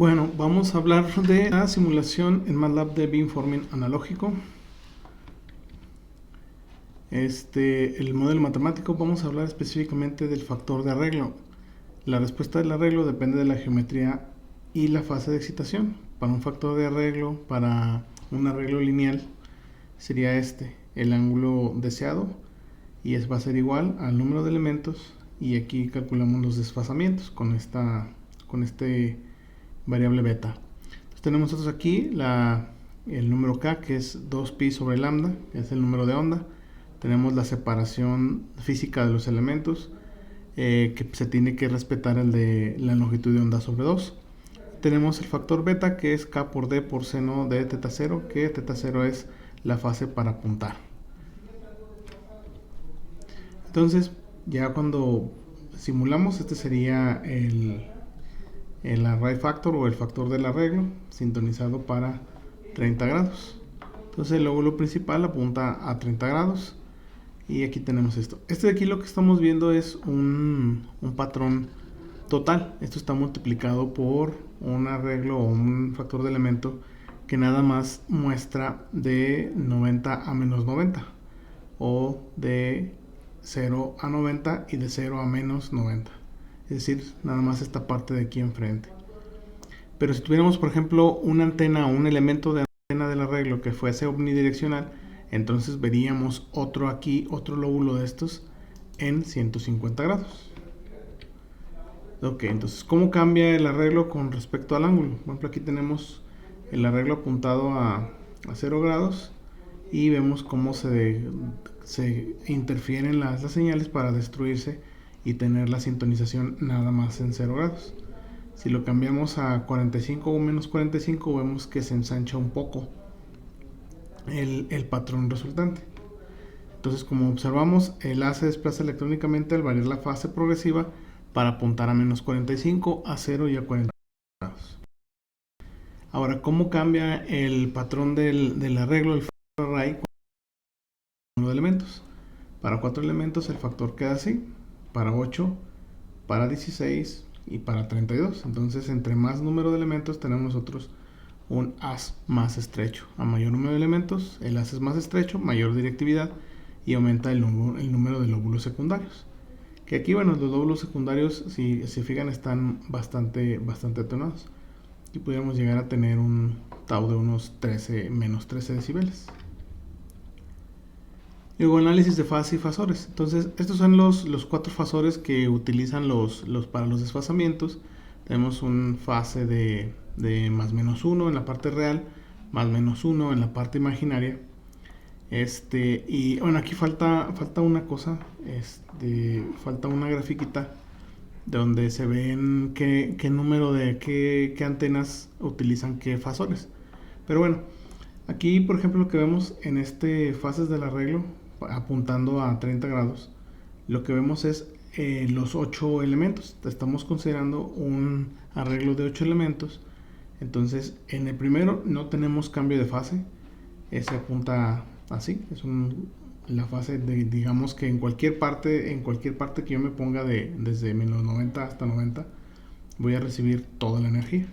Bueno, vamos a hablar de la simulación en MATLAB de beamforming analógico. El modelo matemático, vamos a hablar específicamente del factor de arreglo. La respuesta del arreglo depende de la geometría y la fase de excitación. Para un factor de arreglo, para un arreglo lineal, sería el ángulo deseado, y va a ser igual al número de elementos, y aquí calculamos los desfasamientos con este variable beta. Entonces tenemos nosotros aquí el número k, que es 2pi sobre lambda, que es el número de onda. Tenemos la separación física de los elementos, que se tiene que respetar el de la longitud de onda sobre 2. Tenemos el factor beta, que es k por d por seno de teta 0, que teta 0 es la fase para apuntar. Entonces, ya cuando simulamos, este sería el array factor o el factor del arreglo sintonizado para 30 grados. Entonces el lóbulo principal apunta a 30 grados y aquí tenemos esto. De aquí lo que estamos viendo es un patrón total. Esto está multiplicado por un arreglo o un factor de elemento que nada más muestra de 90 a menos 90, o de 0 a 90 y de 0 a menos 90. Es decir, nada más esta parte de aquí enfrente. Pero si tuviéramos, por ejemplo, una antena o un elemento de antena del arreglo que fuese omnidireccional, entonces veríamos otro lóbulo de estos en 150 grados. Ok, entonces, ¿cómo cambia el arreglo con respecto al ángulo? Por ejemplo, aquí tenemos el arreglo apuntado a 0 grados y vemos cómo se interfieren las señales para destruirse y tener la sintonización nada más en 0 grados. Si lo cambiamos a 45 o menos 45, vemos que se ensancha un poco el patrón resultante. Entonces, como observamos, el A se desplaza electrónicamente al variar la fase progresiva para apuntar a menos 45, a 0 y a 40 grados. Ahora, ¿cómo cambia el patrón del arreglo del factor array con número de elementos? Para 4 elementos el factor queda así, para 8, para 16 y para 32. Entonces, entre más número de elementos tenemos nosotros un haz más estrecho. A mayor número de elementos, el haz es más estrecho, mayor directividad y aumenta el número de lóbulos secundarios. Que aquí, bueno, los lóbulos secundarios, si se fijan, están bastante atenuados. Y pudiéramos llegar a tener un tau de unos menos 13 decibeles. Luego, análisis de fase y fasores. Entonces, estos son los 4 fasores que utilizan para los desfasamientos. Tenemos un fase de más menos 1 en la parte real, más menos 1 en la parte imaginaria. Y bueno, aquí falta una cosa, falta una grafiquita donde se ven qué número de qué antenas utilizan qué fasores. Pero bueno, aquí por ejemplo lo que vemos en fases del arreglo apuntando a 30 grados, lo que vemos es los 8 elementos. Estamos considerando un arreglo de 8 elementos. Entonces en el primero no tenemos cambio de fase, se apunta así, es la fase digamos que en cualquier parte que yo me ponga desde menos 90 hasta 90, voy a recibir toda la energía.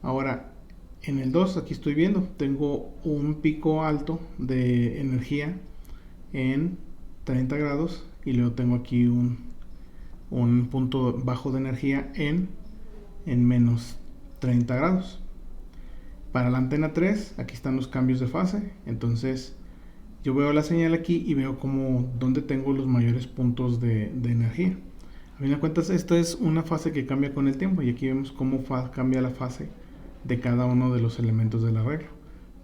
Ahora, en el 2, aquí estoy viendo, tengo un pico alto de energía en 30 grados y luego tengo aquí un punto bajo de energía en menos 30 grados. Para la antena 3, aquí están los cambios de fase. Entonces, yo veo la señal aquí y veo dónde tengo los mayores puntos de energía. A fin de cuentas, esta es una fase que cambia con el tiempo y aquí vemos cómo cambia la fase de cada uno de los elementos del arreglo.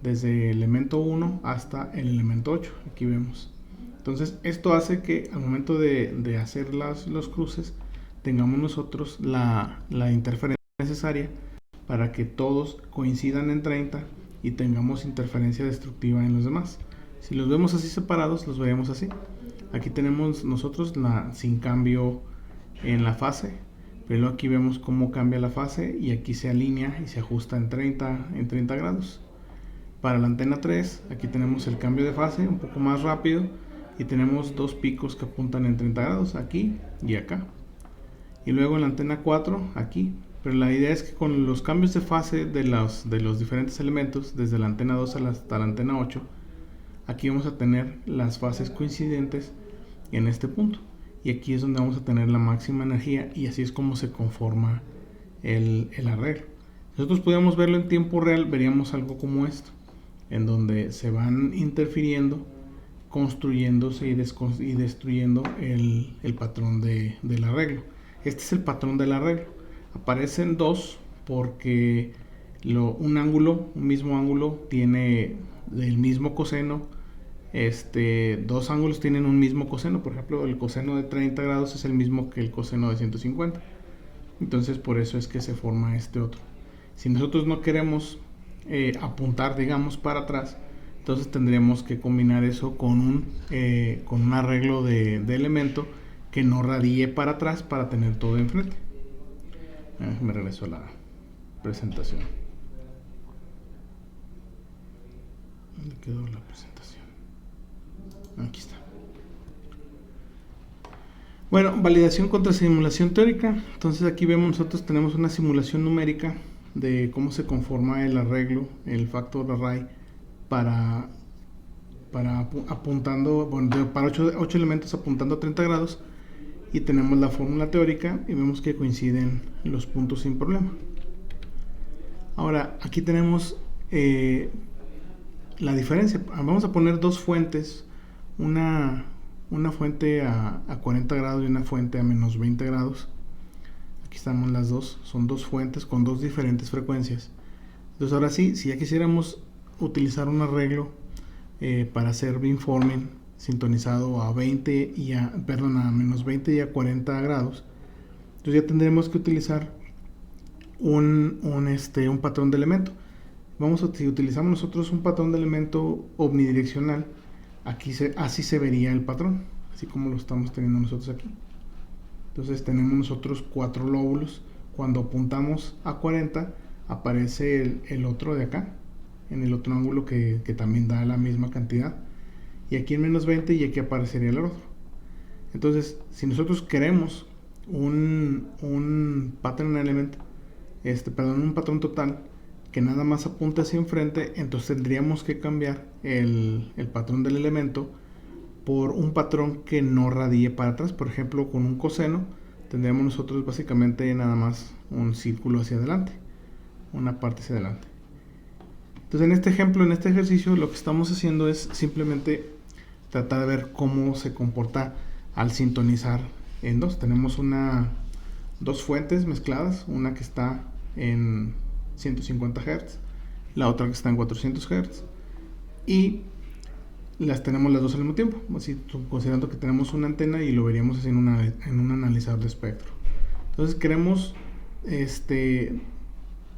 Desde el elemento 1 hasta el elemento 8. Aquí vemos. Entonces, esto hace que al momento de hacer los cruces, tengamos nosotros la interferencia necesaria para que todos coincidan en 30 y tengamos interferencia destructiva en los demás. Si los vemos así separados, los veremos así. Aquí tenemos nosotros sin cambio en la fase, pero aquí vemos cómo cambia la fase y aquí se alinea y se ajusta en 30 grados. Para la antena 3, aquí tenemos el cambio de fase un poco más rápido y tenemos 2 picos que apuntan en 30 grados, aquí y acá. Y luego en la antena 4, aquí Pero la idea es que con los cambios de fase de los diferentes elementos, desde la antena 2 hasta la antena 8, aquí vamos a tener las fases coincidentes en este punto. Y aquí es donde vamos a tener la máxima energía, y así es como se conforma el arreglo. Si nosotros pudiéramos verlo en tiempo real, veríamos algo como esto, en donde se van interfiriendo, construyéndose y destruyendo el patrón del arreglo. Este es el patrón del arreglo. Aparecen dos porque un mismo ángulo tiene el mismo coseno. Dos ángulos tienen un mismo coseno. Por ejemplo, el coseno de 30 grados es el mismo que el coseno de 150. Entonces por eso es que se forma este otro. Si nosotros no queremos apuntar, digamos, para atrás, entonces tendríamos que combinar eso con un arreglo de elemento que no radie para atrás para tener todo enfrente. Me regreso a la presentación. ¿Dónde quedó la presentación? Aquí está. Bueno, validación contra simulación teórica. Entonces aquí vemos, nosotros tenemos una simulación numérica de cómo se conforma el arreglo, el factor array, para apuntando, para 8 elementos apuntando a 30 grados, y tenemos la fórmula teórica y vemos que coinciden los puntos sin problema. Ahora aquí tenemos la diferencia. Vamos a poner dos fuentes, una fuente a 40 grados y una fuente a menos 20 grados. Aquí estamos las dos, son dos fuentes con dos diferentes frecuencias. Entonces ahora sí, si ya quisiéramos utilizar un arreglo para hacer beamforming sintonizado a menos 20 y a 40 grados, entonces ya tendremos que utilizar un patrón de elemento. Si utilizamos nosotros un patrón de elemento omnidireccional, así se vería el patrón, así como lo estamos teniendo nosotros aquí. Entonces tenemos nosotros 4 lóbulos. Cuando apuntamos a 40, aparece el otro de acá, en el otro ángulo que también da la misma cantidad. Y aquí en menos 20, y aquí aparecería el otro. Entonces, si nosotros queremos un pattern element, un patrón total que nada más apunta hacia enfrente, entonces tendríamos que cambiar el patrón del elemento por un patrón que no radie para atrás. Por ejemplo, con un coseno tendríamos nosotros básicamente nada más un círculo hacia adelante, una parte hacia adelante. Entonces en este ejemplo, en este ejercicio, lo que estamos haciendo es simplemente tratar de ver cómo se comporta al sintonizar en dos. Tenemos dos fuentes mezcladas, una que está en 150 Hz, la otra que está en 400 Hz, y las tenemos las dos al mismo tiempo, así considerando que tenemos una antena, y lo veríamos así en un analizador de espectro. Entonces queremos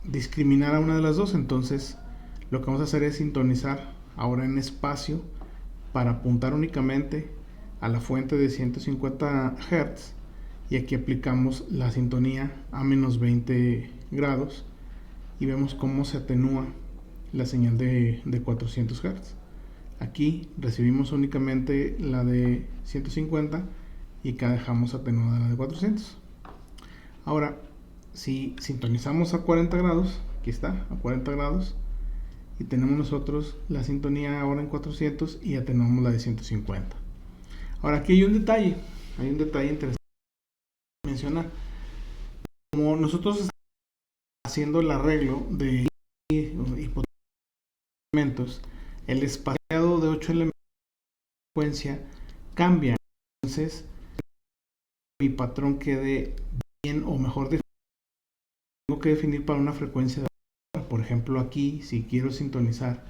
discriminar a una de las dos. Entonces lo que vamos a hacer es sintonizar ahora en espacio para apuntar únicamente a la fuente de 150 Hz, y aquí aplicamos la sintonía a menos 20 grados y vemos cómo se atenúa la señal de 400 Hz. Aquí recibimos únicamente la de 150 y acá dejamos atenuada la de 400. Ahora, si sintonizamos a 40 grados, aquí está, a 40 grados, y tenemos nosotros la sintonía ahora en 400 y atenuamos la de 150. Ahora aquí hay un detalle interesante mencionar. Como nosotros estamos haciendo el arreglo de elementos, el espaciado de 8 elementos de frecuencia cambia. Entonces, mi patrón quede bien o mejor definido, tengo que definir para una frecuencia de... Por ejemplo, aquí, si quiero sintonizar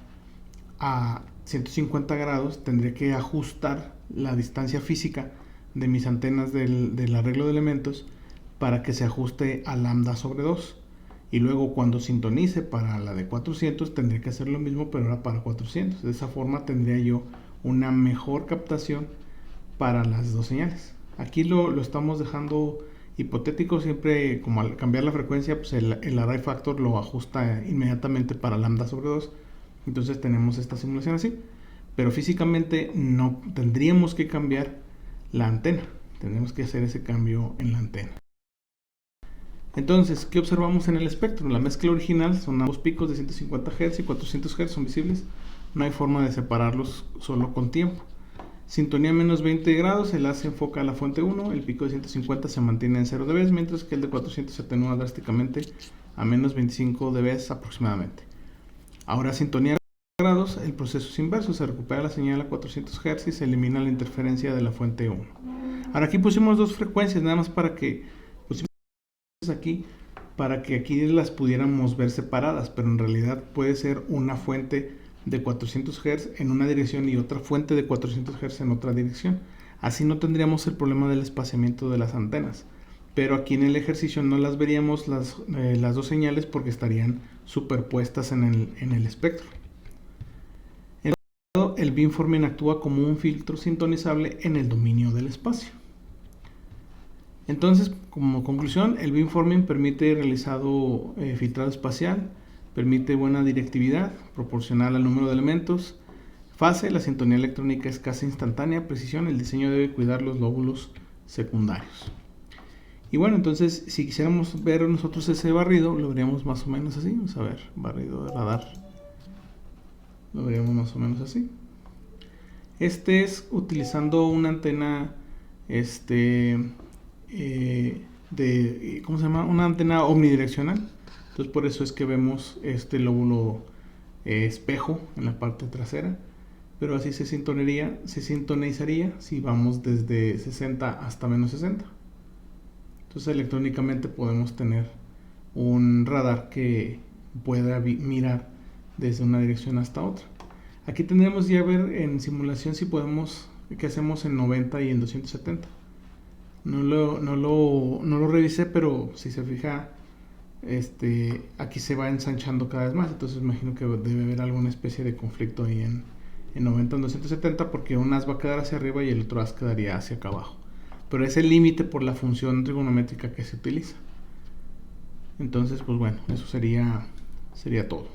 a 150 grados, tendría que ajustar la distancia física de mis antenas del arreglo de elementos para que se ajuste a lambda sobre 2. Y luego cuando sintonice para la de 400, tendría que hacer lo mismo, pero ahora para 400. De esa forma tendría yo una mejor captación para las dos señales. Aquí lo estamos dejando hipotético. Siempre, como al cambiar la frecuencia, pues el array factor lo ajusta inmediatamente para lambda sobre 2. Entonces tenemos esta simulación así, pero físicamente no tendríamos que cambiar la antena, tendremos que hacer ese cambio en la antena. Entonces, ¿qué observamos en el espectro? La mezcla original son ambos picos de 150 Hz y 400 Hz, son visibles. No hay forma de separarlos solo con tiempo. Sintonía menos 20 grados, el haz se enfoca a la fuente 1, el pico de 150 se mantiene en 0 dB, mientras que el de 400 se atenúa drásticamente a menos 25 dB aproximadamente. Ahora, sintonía grados, el proceso es inverso, se recupera la señal a 400 Hz y se elimina la interferencia de la fuente 1. Ahora aquí pusimos dos frecuencias, nada más para que aquí las pudiéramos ver separadas, pero en realidad puede ser una fuente de 400 Hz en una dirección y otra fuente de 400 Hz en otra dirección. Así no tendríamos el problema del espaciamiento de las antenas. Pero aquí en el ejercicio no las veríamos las dos señales porque estarían superpuestas en el espectro. El beamforming actúa como un filtro sintonizable en el dominio del espacio. Entonces, como conclusión, el beamforming permite realizado filtrado espacial, permite buena directividad, proporcional al número de elementos, fase, la sintonía electrónica es casi instantánea, precisión, el diseño debe cuidar los lóbulos secundarios. Y bueno, entonces, si quisiéramos ver nosotros ese barrido, lo veríamos más o menos así. Vamos a ver, barrido de radar. Lo veríamos más o menos así. Este es utilizando una antena, ¿cómo se llama? Una antena omnidireccional. Entonces por eso es que vemos este lóbulo espejo en la parte trasera. Pero así se sintonizaría si vamos desde 60 hasta menos 60. Entonces electrónicamente podemos tener un radar que pueda mirar desde una dirección hasta otra. Aquí tendremos ya ver en simulación si podemos, qué hacemos en 90 y en 270. No lo revisé, pero si se fija, aquí se va ensanchando cada vez más. Entonces imagino que debe haber alguna especie de conflicto ahí en 90 en 270, porque un haz va a quedar hacia arriba y el otro haz quedaría hacia acá abajo. Pero es el límite por la función trigonométrica que se utiliza. Entonces, pues bueno, eso sería todo.